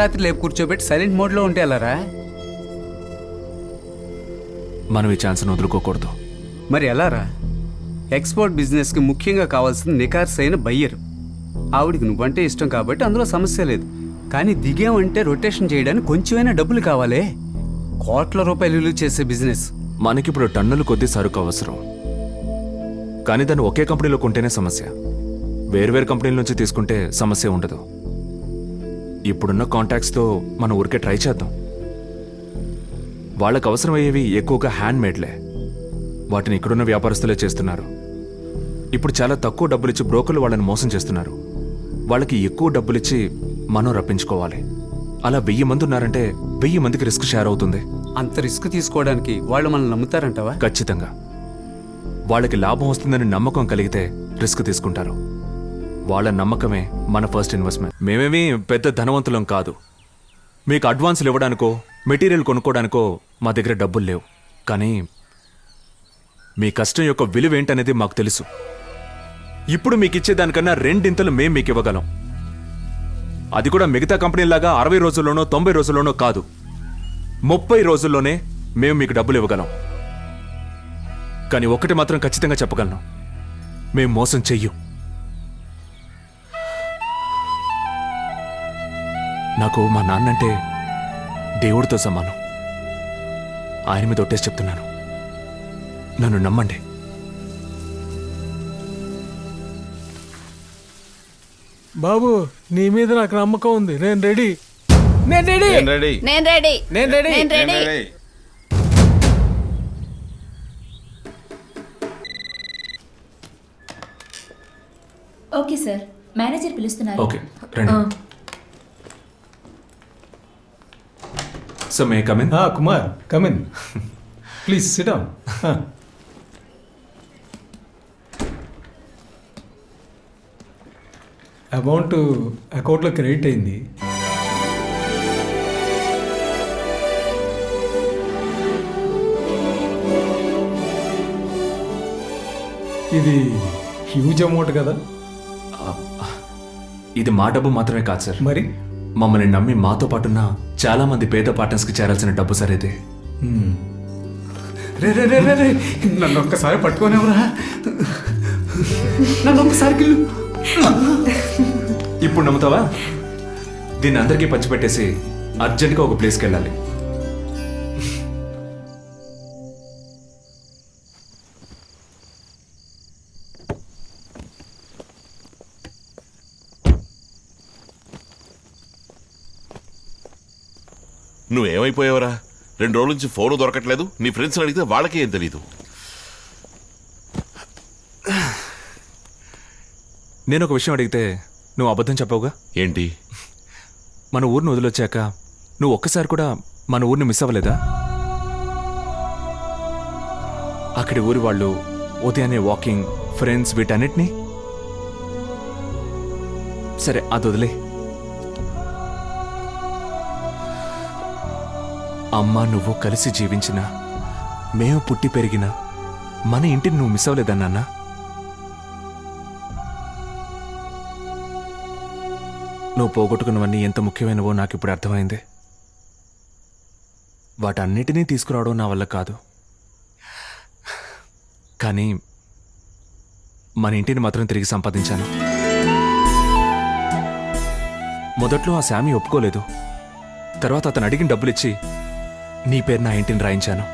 అర్ధరాత్రి లేపు కూర్చోబెట్టి సైలెంట్ మోడ్లో ఉంటే ఎలారా? మనం ఈ ఛాన్స్ను వదులుకోకూడదు. మరి ఎలారా? ఎక్స్పోర్ట్ బిజినెస్కి ముఖ్యంగా కావాల్సిన నికార్సైన బయ్యర్. ఆవిడికి నువ్వంటే ఇష్టం కాబట్టి అందులో సమస్య లేదు. కానీ దిగామంటే రొటేషన్ చేయడానికి కొంచెమైనా డబ్బులు కావాలే. కోట్ల రూపాయలు విలువ చేసే బిజినెస్. మనకిప్పుడు టన్నులు కొద్ది సరుకు అవసరం, కానీ దాన్ని ఒకే కంపెనీలో కొంటేనే సమస్య. వేరువేరు కంపెనీల నుంచి తీసుకుంటే సమస్య ఉండదు. ఇప్పుడున్న కాంటాక్ట్స్తో మన ఊరికే ట్రై చేద్దాం. వాళ్ళకు అవసరమయ్యేవి ఎక్కువగా హ్యాండ్ మేడ్లే. వాటిని ఇక్కడున్న వ్యాపారస్తులే చేస్తున్నారు. ఇప్పుడు చాలా తక్కువ డబ్బులిచ్చి బ్రోకర్లు వాళ్ళని మోసం చేస్తున్నారు. వాళ్ళకి ఎక్కువ డబ్బులిచ్చి మనం రప్పించుకోవాలి. అలా 1000 మంది ఉన్నారంటే 1000 మందికి రిస్క్ షేర్ అవుతుంది. అంత రిస్క్ తీసుకోవడానికి వాళ్ళు మనల్ని నమ్ముతారంటావా? ఖచ్చితంగా. వాళ్ళకి లాభం వస్తుందని నమ్మకం కలిగితే రిస్క్ తీసుకుంటారు. వాళ్ళ నమ్మకమే మన ఫస్ట్ ఇన్వెస్ట్మెంట్. మేమేమీ పెద్ద ధనవంతులం కాదు. మీకు అడ్వాన్సులు ఇవ్వడానికో మెటీరియల్ కొనుక్కోవడానికో మా దగ్గర డబ్బులు లేవు. కానీ మీ కష్టం యొక్క విలువ ఏంటనేది మాకు తెలుసు. ఇప్పుడు మీకు ఇచ్చేదానికన్నా 2 ఇంతలు మేం మీకు ఇవ్వగలం. అది కూడా మిగతా కంపెనీలాగా 60 రోజుల్లోనో 90 రోజుల్లోనో కాదు, 30 రోజుల్లోనే మేము మీకు డబ్బులు ఇవ్వగలం. కానీ ఒకటి మాత్రం ఖచ్చితంగా చెప్పగలను, మేం మోసం చెయ్యం. నాకు మా నాన్నంటే దేవుడితో సమానం. ఆయన మీద ఒట్టేసి చెప్తున్నాను, నన్ను నమ్మండి. బాబు, నీ మీద నాకు నమ్మకం ఉంది. నేను రెడీ. ఓకే సార్, మేనేజర్ పిలుస్తున్నారు. ఓకే, రండి. So may come in? Kumar, come in. Please SIT down. Amount అకౌంట్లో క్రెడిట్ అయింది. ఇది హ్యూజ్ అమౌంట్ కదా? ఇది మా డబ్బు మాత్రమే కాదు సార్. మరి మమ్మల్ని నమ్మి మాతో పాటున్న చాలా మంది పేద పార్ట్నర్స్కి చేరాల్సిన డబ్బు సార్ ఇది. రే రే రే రే రే, నన్ను ఒక్కసారి పట్టుకోనేవరా? నన్ను ఒక్కసారి కిల్లు. ఇప్పుడు నమ్ముతావా? దీన్ని అందరికీ పంచిపెట్టేసి అర్జెంట్గా ఒక ప్లేస్కి వెళ్ళాలి. నువ్వేమైపోయావరా? 2 రోజుల నుంచి ఫోను దొరకట్లేదు. నీ ఫ్రెండ్స్ అడిగితే వాళ్ళకి ఏం తెలీదు. నేను ఒక విషయం అడిగితే నువ్వు అబద్ధం చెప్పవుగా? ఏంటి? మన ఊరిని వదిలొచ్చాక నువ్వు ఒక్కసారి కూడా మన ఊరిని మిస్ అవ్వలేదా? అక్కడి ఊరి వాళ్ళు, ఉదయాన్నే వాకింగ్, ఫ్రెండ్స్, వీటన్నిటినీ. సరే, అది వదిలే. అమ్మ నువ్వు కలిసి జీవించిన, మేము పుట్టి పెరిగిన మన ఇంటిని నువ్వు మిస్ అవ్వలేదా నాన్న? నువ్వు పోగొట్టుకున్నవన్నీ ఎంత ముఖ్యమైనవో నాకు ఇప్పుడు అర్థమైంది. వాటన్నిటినీ తీసుకురావడం నా వల్ల కాదు, కానీ మన ఇంటిని మాత్రం తిరిగి సంపాదించాను. మొదట్లో ఆ శామీ ఒప్పుకోలేదు. తర్వాత అతను అడిగిన డబ్బులిచ్చి నీ పేరు నా ఇంటిని రాయించాను.